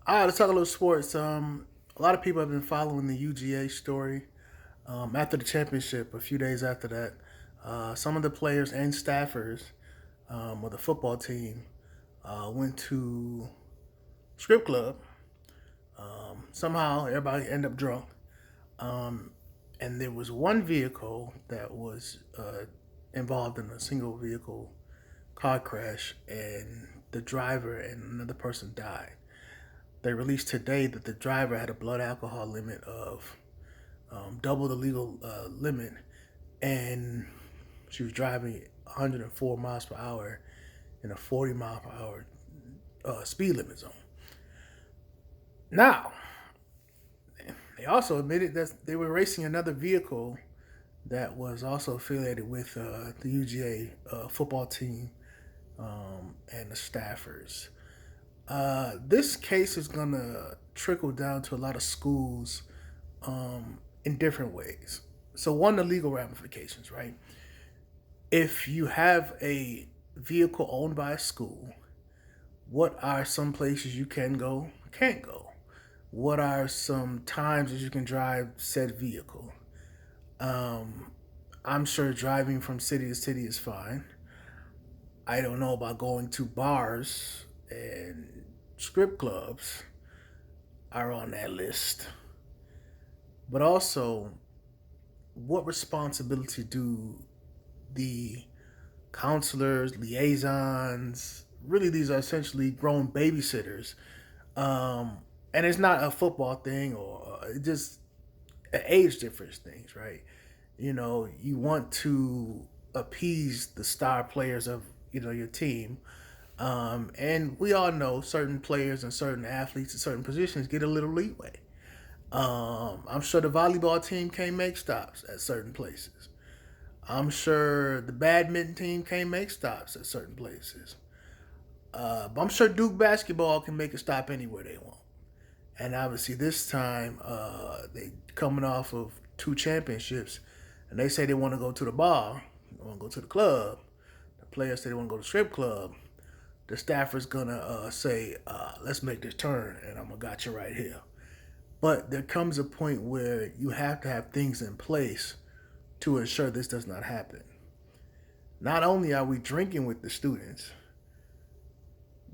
All right, let's talk a little sports. A lot of people have been following the UGA story. After the championship, a few days after that, some of the players and staffers of the football team went to strip club. Somehow, everybody ended up drunk, and there was one vehicle that was involved in a single vehicle car crash, and the driver and another person died. They released today that the driver had a blood alcohol limit of double the legal limit, and she was driving 104 miles per hour in a 40 mile per hour speed limit zone. Now, they also admitted that they were racing another vehicle that was also affiliated with the UGA football team and the staffers. This case is going to trickle down to a lot of schools in different ways. So, one, the legal ramifications, right? If you have a vehicle owned by a school, what are some places you can go, can't go? What are some times that you can drive said vehicle? Um, I'm sure driving from city to city is fine. I don't know about going to bars and strip clubs are on that list. But also, what responsibility do the counselors, liaisons, really these are essentially grown babysitters. And it's not a football thing or just age difference things, right? You want to appease the star players of your team. And we all know certain players and certain athletes in certain positions get a little leeway. I'm sure the volleyball team can't make stops at certain places. I'm sure the badminton team can't make stops at certain places. But I'm sure Duke basketball can make a stop anywhere they want. And obviously, this time they coming off of two championships, and they say they want to go to the bar, they want to go to the club. The players say they want to go to the strip club. The staffer's gonna say, "Let's make this turn," and I'm gonna got you right here. But there comes a point where you have to have things in place to ensure this does not happen. Not only are we drinking with the students,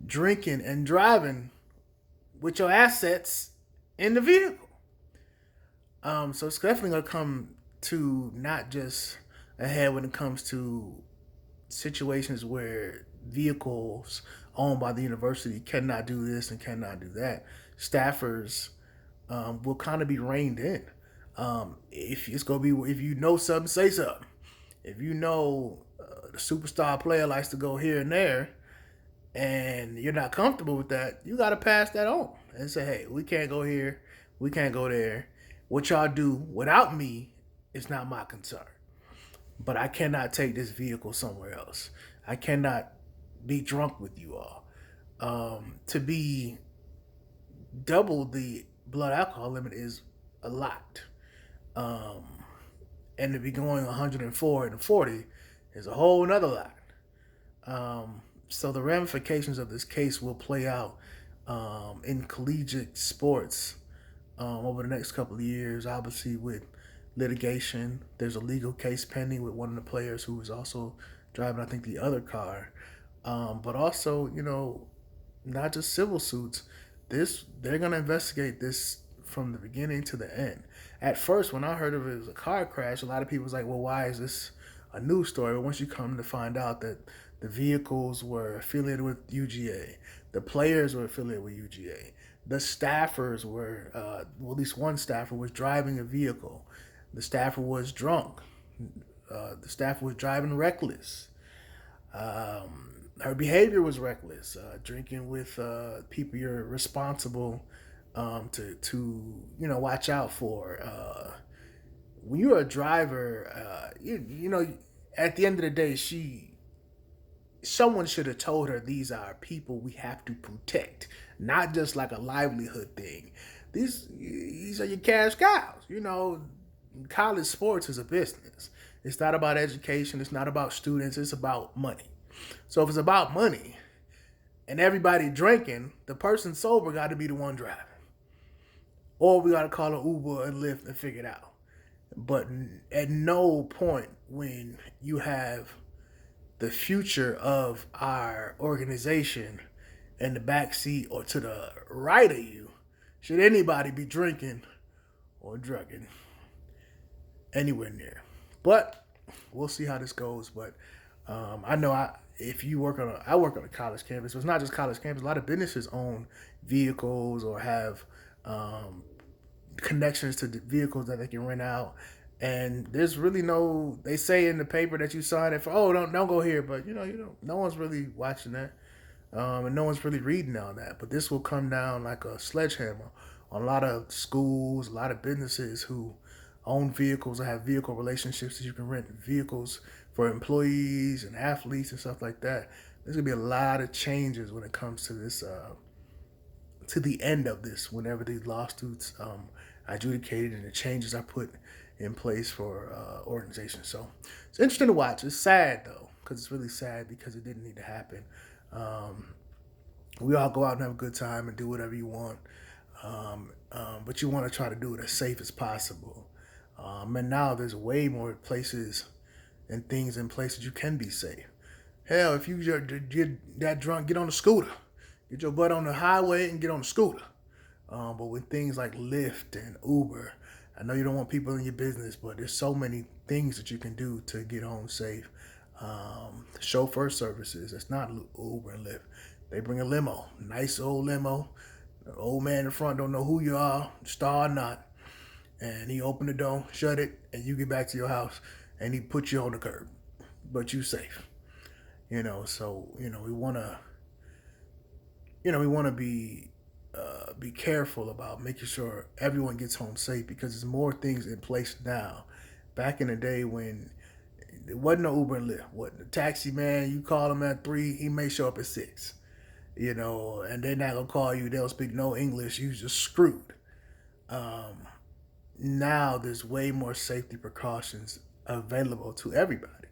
drinking and driving with your assets in the vehicle. So it's definitely gonna come to not just ahead when it comes to situations where vehicles owned by the university cannot do this and cannot do that. Staffers will kind of be reined in. If it's gonna be, if you know something, say something. If you know the superstar player likes to go here and there, and you're not comfortable with that, you got to pass that on and say, hey, we can't go here, we can't go there. What y'all do without me is not my concern. But I cannot take this vehicle somewhere else. I cannot be drunk with you all. To be double the blood alcohol limit is a lot. Um, and to be going 104 and 40 is a whole nother lot. So the ramifications of this case will play out in collegiate sports over the next couple of years. Obviously, with litigation, there's a legal case pending with one of the players who was also driving, I think, the other car. But also, not just civil suits. They're gonna investigate this from the beginning to the end. At first, when I heard of it as a car crash, a lot of people was like, "Well, why is this a news story?" But once you come to find out that the vehicles were affiliated with UGA, the players were affiliated with UGA, the staffers were, well, at least one staffer was driving a vehicle. The staffer was drunk. The staffer was driving reckless. Her behavior was reckless. Drinking with people you're responsible to watch out for. When you're a driver, at the end of the day, someone should have told her these are people we have to protect, not just like a livelihood thing. These are your cash cows. College sports is a business. It's not about education. It's not about students. It's about money. So if it's about money and everybody drinking, the person sober got to be the one driving. Or we got to call an Uber and Lyft and figure it out. But at no point when you have the future of our organization in the back seat or to the right of you should anybody be drinking or drugging anywhere near. But we'll see how this goes. But I know if you work on I work on a college campus. So it's not just college campus. A lot of businesses own vehicles or have connections to the vehicles that they can rent out. And there's really no. They say in the paper that you sign it for. Oh, don't go here. But no one's really watching that, and no one's really reading on that. But this will come down like a sledgehammer on a lot of schools, a lot of businesses who own vehicles or have vehicle relationships that you can rent vehicles for employees and athletes and stuff like that. There's gonna be a lot of changes when it comes to this, to the end of this. Whenever these lawsuits are adjudicated and the changes are put in place for organizations, so it's interesting to watch. It's sad though, because it's really sad because it didn't need to happen. We all go out and have a good time and do whatever you want, but you want to try to do it as safe as possible. And now there's way more places and things in place that you can be safe. Hell, if you get that drunk, get on the scooter. Get your butt on the highway and get on the scooter. But with things like Lyft and Uber, I know you don't want people in your business, but there's so many things that you can do to get home safe. Chauffeur services, it's not Uber and Lyft. They bring a limo, nice old limo. The old man in the front don't know who you are, star or not. And he opened the door, shut it, and you get back to your house, and he put you on the curb, but you safe. So we want to be careful about making sure everyone gets home safe, because there's more things in place now. Back in the day when there wasn't no Uber and Lyft, what the taxi man, you call him at 3, he may show up at 6. And they're not gonna call you. They'll speak no English. You just screwed. Now there's way more safety precautions available to everybody.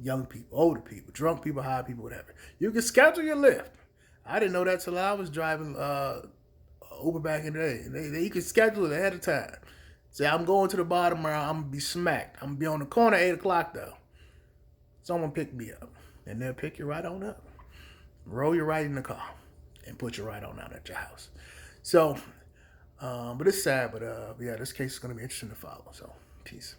Young people, older people, drunk people, high people, whatever. You can schedule your Lyft. I didn't know that till I was driving Uber back in the day. You can schedule it ahead of time. Say, I'm going to the bottom where I'm going to be smacked. I'm going to be on the corner at 8 o'clock though. Someone pick me up. And they'll pick you right on up. Roll you right in the car. And put you right on out at your house. So, but it's sad. But yeah, this case is going to be interesting to follow. So, peace.